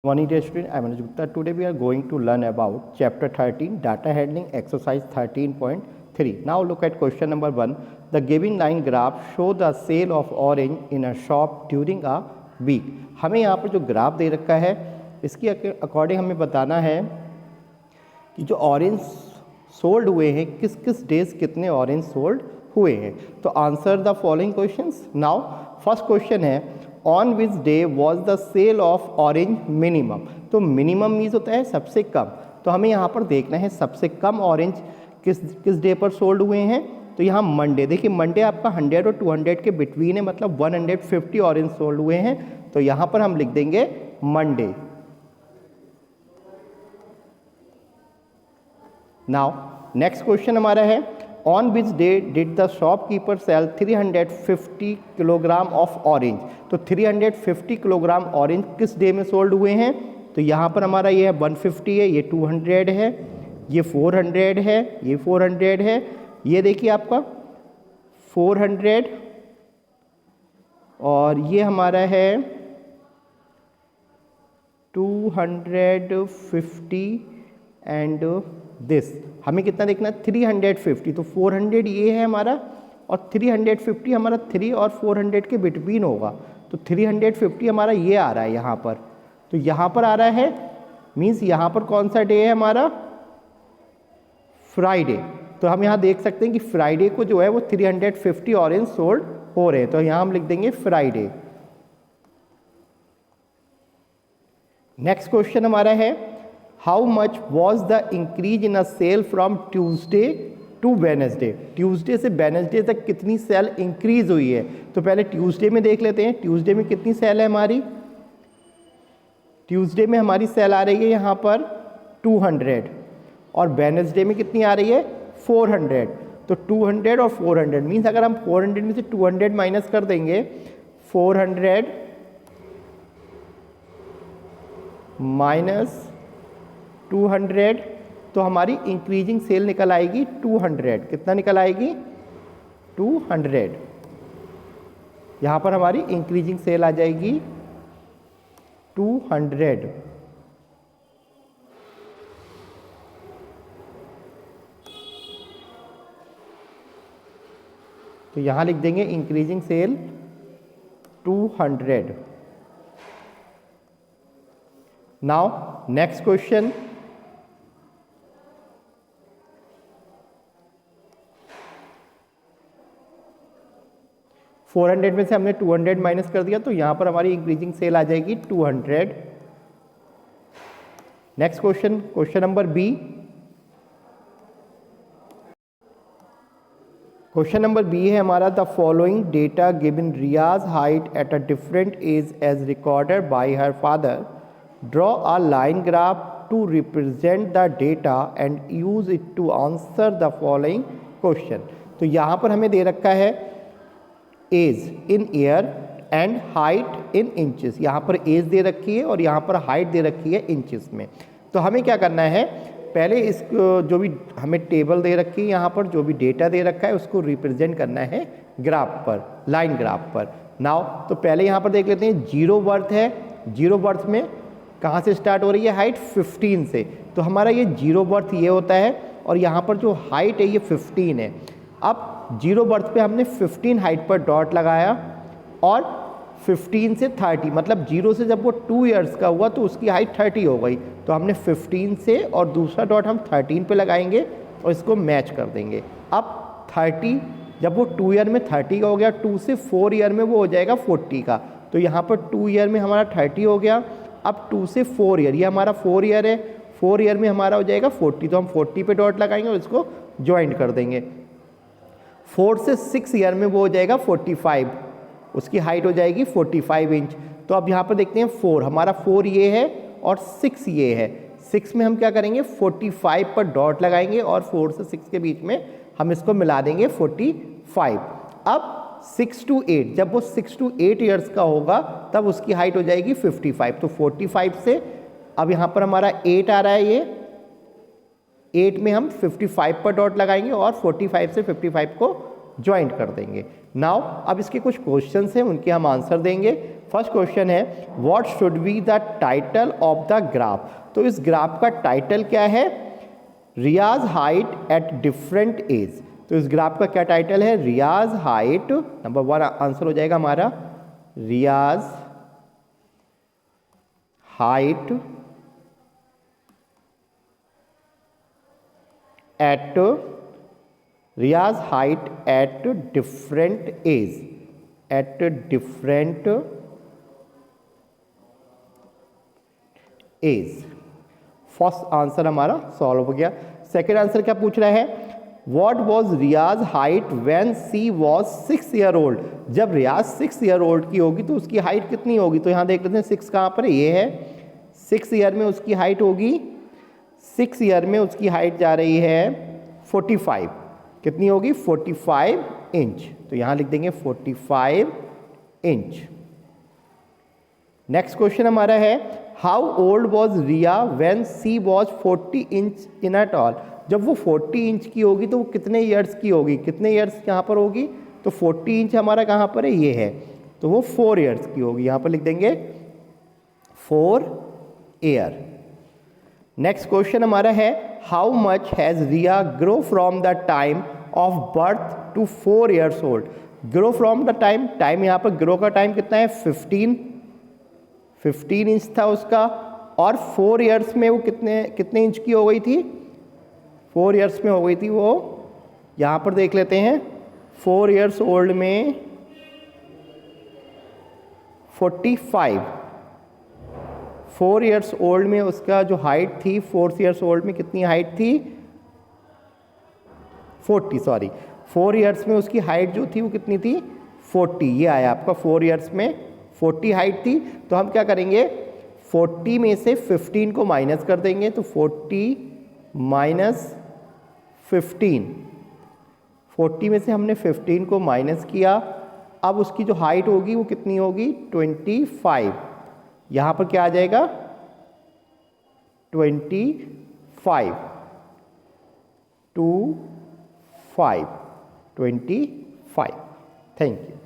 Morning dear student, I am Anuj Gupta. Today we are going to learn about chapter 13 data handling exercise 13.3. Now look at question number 1. The given line graph show the sale of orange in a shop during a week. हमें यहाँ पर जो graph दे रखा है इसकी according हमें बताना है कि जो ऑरेंज सोल्ड हुए हैं किस किस डेज कितने ऑरेंज सोल्ड हुए हैं. तो answer the following questions. Now first question है on which day was the sale of orange minimum. तो मिनिमम मीन्स होता है सबसे कम. तो हमें यहाँ पर देखना है सबसे कम ऑरेंज किस डे पर सोल्ड हुए हैं. तो यहाँ मंडे, देखिए मंडे आपका 100 और 200 के बिटवीन है, मतलब 150 ऑरेंज सोल्ड हुए हैं. तो यहाँ पर हम लिख देंगे मंडे. नाउ नेक्स्ट क्वेश्चन हमारा है on which day did the shopkeeper sell 350 kilogram of orange. तो 350 किलोग्राम ऑरेंज किस डे में सोल्ड हुए हैं. तो यहाँ पर हमारा ये है 150 है, ये 200 है, ये 400 है, ये 400 है, ये देखिए आपका 400 और ये हमारा है 250 एंड दिस. हमें कितना देखना है 350. तो 400 ये है हमारा और 350 हमारा 3 और 400 के बिटवीन होगा. तो 350 हमारा ये आ रहा है यहाँ पर. तो यहाँ पर आ रहा है मीन्स यहाँ पर कौन सा डे है हमारा, फ्राइडे. तो हम यहाँ देख सकते हैं कि फ्राइडे को जो है वो 350 ऑरेंज सोल्ड हो रहे हैं. तो यहाँ हम लिख देंगे फ्राइडे. नेक्स्ट क्वेश्चन हमारा है how much was the increase in a sale from Tuesday to Wednesday. Tuesday से वेनसडे तक कितनी सेल इंक्रीज हुई है. तो पहले ट्यूसडे में देख लेते हैं. ट्यूसडे में कितनी सेल है हमारी. ट्यूसडे में हमारी सेल आ रही है यहाँ पर 200 और वेनसडे में कितनी आ रही है 400. तो 200 और 400 मीन्स अगर हम 400 में से 200 माइनस कर देंगे 400 माइनस 200 तो हमारी इंक्रीजिंग सेल निकल आएगी 200. कितना निकल आएगी 200. यहाँ पर हमारी इंक्रीजिंग सेल आ जाएगी 200. तो यहाँ लिख देंगे increasing sale 200. Now next question. 400 में से हमने 200 माइनस कर दिया तो यहाँ पर हमारी इंक्रीजिंग सेल आ जाएगी 200. Next question, question number B. Question number B है हमारा the following data given Riyaz height at a different age as recorded by her father. Draw a line graph to represent the data and use it to answer the following question. तो यहाँ पर हमें दे रखा है age in year and height in inches. यहाँ पर as they रखी है और यहाँ पर हाइट दे रखी है इंचेस में. तो हमें क्या करना है पहले इस जो भी हमें टेबल दे रखी है यहाँ पर जो भी डेटा दे रखा है उसको रिप्रेजेंट करना है ग्राफ पर, लाइन ग्राफ पर. नाउ तो पहले यहाँ पर देख लेते हैं जीरो बर्थ है. जीरो बर्थ में कहाँ से स्टार्ट हो रही है हाइट 15 से. तो हमारा ये जीरो बर्थ ये होता है और यहाँ पर जो हाइट है ये 15 है. अब जीरो बर्थ पे हमने 15 हाइट पर डॉट लगाया और 15 से 30 मतलब जीरो से जब वो 2 इयर्स का हुआ तो उसकी हाइट 30 हो गई. तो हमने 15 से और दूसरा डॉट हम 13 पे लगाएंगे और इसको मैच कर देंगे. अब 30 जब वो 2 ईयर में 30 का हो गया, 2 से 4 ईयर में वो हो जाएगा 40 का. तो यहाँ पर 2 ईयर में हमारा 30 हो गया. अब 2 से 4 ईयर, ये हमारा 4 ईयर है, 4 ईयर में हमारा हो जाएगा 40. तो हम 40 पे डॉट लगाएंगे और इसको ज्वाइंट कर देंगे. 4 से 6 ईयर में वो हो जाएगा 45, उसकी हाइट हो जाएगी 45 इंच. तो अब यहाँ पर देखते हैं 4, हमारा 4 ये है और 6 ये है. 6 में हम क्या करेंगे 45 पर डॉट लगाएंगे और 4 से 6 के बीच में हम इसको मिला देंगे 45. अब 6 to 8 जब वो 6 to 8 ईयर्स का होगा तब उसकी हाइट हो जाएगी 55. तो 45 से अब यहाँ पर हमारा 8 आ रहा है, ये 8 में हम 55 पर डॉट लगाएंगे और 45 से 55 को ज्वाइंट कर देंगे. नाउ अब इसके कुछ क्वेश्चंस हैं उनके हम आंसर देंगे. फर्स्ट क्वेश्चन है what should be the title of the graph. तो इस ग्राफ का टाइटल क्या है? रियाज हाइट एट डिफरेंट एज। तो इस ग्राफ का क्या टाइटल है? रियाज हाइट, नंबर 1 आंसर हो जाएगा हमारा, Riyaz height at Riyaz height at different age, at different age. First answer हमारा सॉल्व हो गया। सेकेंड आंसर क्या पूछ रहा है? What was Riyaz height when she was 6 year old. जब रियाज 6 ईयर ओल्ड की होगी तो उसकी हाइट कितनी होगी? तो यहाँ देख लेते हैं 6 कहाँ पर है, ये है। 6 ईयर में उसकी हाइट होगी, 6 ईयर में उसकी हाइट जा रही है 45। कितनी होगी? 45 इंच। तो यहाँ लिख देंगे 45 इंच। नेक्स्ट क्वेश्चन हमारा है how old was Riya when she was 40 inch in a tall. जब वो 40 इंच की होगी तो वो कितने ईयर्स की होगी? कितने ईयर्स यहाँ पर होगी? तो 40 इंच हमारा कहाँ पर है? ये है, तो वो 4 ईयर्स की होगी। यहाँ पर लिख देंगे 4 ईयर। नेक्स्ट क्वेश्चन हमारा है how much has Riya grow from the time of birth to 4 years old. Grow from the time, time यहाँ पर ग्रो का टाइम कितना है? 15 इंच था उसका, और 4 ईयर्स में वो कितने इंच की हो गई थी? 4 ईयर्स में हो गई थी वो, यहाँ पर देख लेते हैं, 4 ईयर्स ओल्ड में 45। 4 ईयर्स ओल्ड में उसका जो हाइट थी, 4 ईयर्स ओल्ड में कितनी हाइट थी? 40, सॉरी, 4 ईयर्स में उसकी हाइट जो थी वो कितनी थी? 40। ये आया आपका 4 ईयर्स में 40 हाइट थी। तो हम क्या करेंगे? 40 में से 15 को माइनस कर देंगे, तो 40 माइनस 15, 40 में से हमने 15 को माइनस किया। अब उसकी जो हाइट होगी वो कितनी होगी? 25। यहाँ पर क्या आ जाएगा? 25, 25। Thank you.